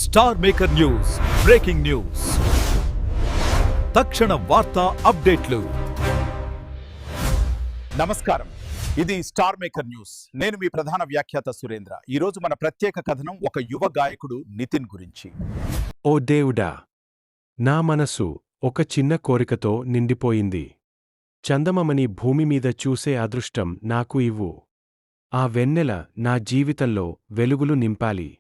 Star maker news breaking news తక్షణ వార్తా అప్డేట్లు. నమస్కారం, ఇది స్టార్ మేకర్ న్యూస్. నేను మీ ప్రధాన వ్యాఖ్యాత సురేంద్ర. ఈ రోజు మన ప్రత్యేక కథనం ఒక యువ గాయకుడు నితిన్ గురించి. ఓ దేవుడా, నా మనసు ఒక చిన్న కోరికతో నిండిపోయింది. చందమమని భూమిమీద చూసే అదృష్టం నాకు ఇవ్వు. ఆ వెన్నెల నా జీవితంలో వెలుగులు నింపాలి.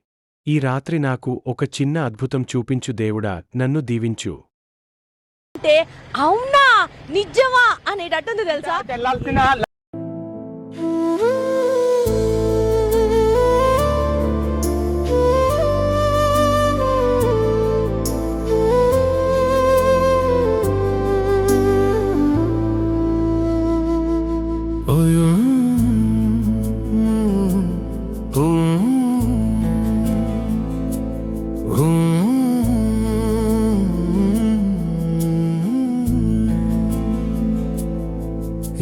ఈ రాత్రి నాకు ఒక చిన్న అద్భుతం చూపించు దేవుడా, నన్ను దీవించు. అంటే అవునా నిజమా అనేటట్టుంది తెలుసా.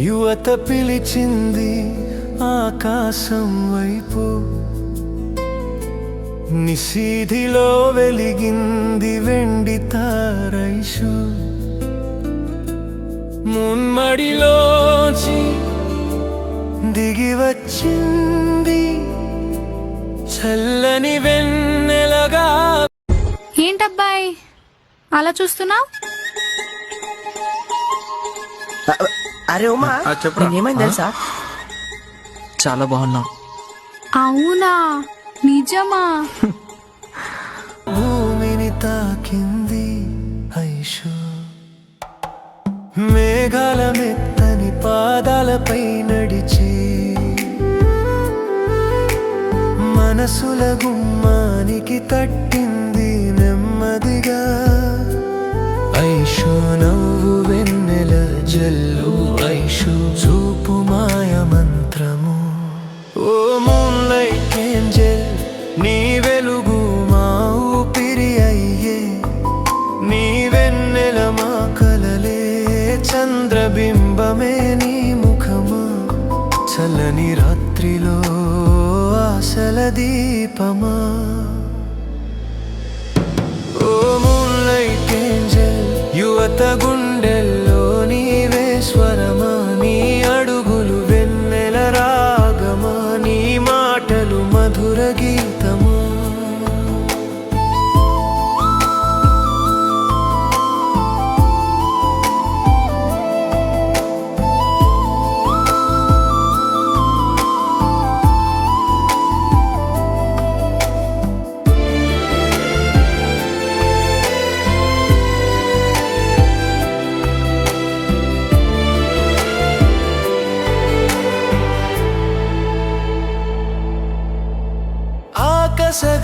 యువత పిలిచింది ఆకాశం వైపు, నిశీధిలో వెలిగింది వెండి తారైషు. మున్మడిలోచి దిగి వచ్చింది చల్లని వెన్నెలగా. ఏంటబ్బాయి అలా చూస్తున్నావు? అరే ఉమా, ఏమైంది తెలుసా? చాలా బాగున్నావు. అవునా నిజమా? భూమిని తాకింది ఐషు, మేఘాల మెత్తని పాదాలపై నడిచి మనసుల గుమ్మానికి తట్టింది నెమ్మదిగా. ఐషు నవ్వు వెన్నెల జల్లు, ఐషు చూపు మాయ మంత్రము. ఓ మూన్లైట్ ఏంజెల్, నీ వెలుగు మా ఊపిరి అయ్యే. నీ వెన్నెల మా కలలే, చంద్రబింబమే నీ ముఖమా. చల్లని రాత్రిలో ఆశల దీపమా. ఓ మూన్లైట్ ఏంజెల్, యువత గుండెల్లో నీవే స్వరమా. నీ అడుగులు వెన్నెల రాగమా, నీ మాటలు మధుర గీతమా.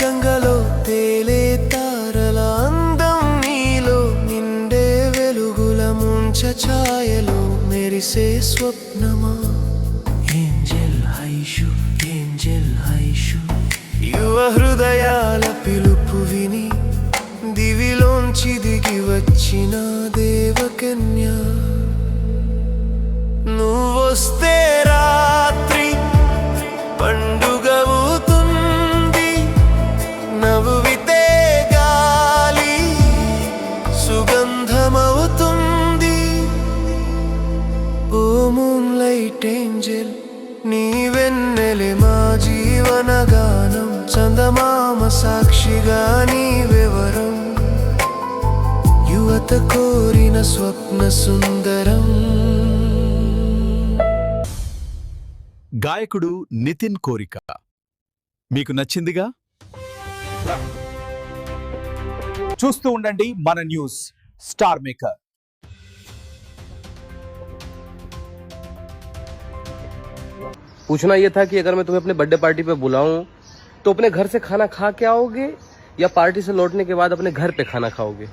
గంగలో తేలే తారల అందం నీలో, నిండే వెలుగుల ముంచ ఛాయలో మెరిసే స్వప్నమా. ఏంజెల్ ఐషు, ఏంజెల్ ఐషు, యువ హృదయాల పిలుపు విని దివిలోంచి దిగి వచ్చిన దేవకన్య. నువ్వొస్తే రాత్రి పండుగవుతుంది, నవ్వితే గాలి సుగంధమవుతుంది. ఓ మూన్లైట్ ఏంజెల్, నీ వెన్నెలే మా జీవన గానం. చందమామ సాక్షిగా నీ వివరం, యువత కోరిన స్వప్న సుందరం. గాయకుడు నితిన్ కోరిక మీకు నచ్చిందిగా. చూస్తూ ఉండండి మన న్యూస్ స్టార్ మేకర్. पूछना ये था कि अगर मैं तुम्हें अपने बर्थडे पार्टी पे बुलाऊं तो अपने घर से खाना खा के आओगे या पार्टी से लौटने के बाद अपने घर पे खाना खाओगे?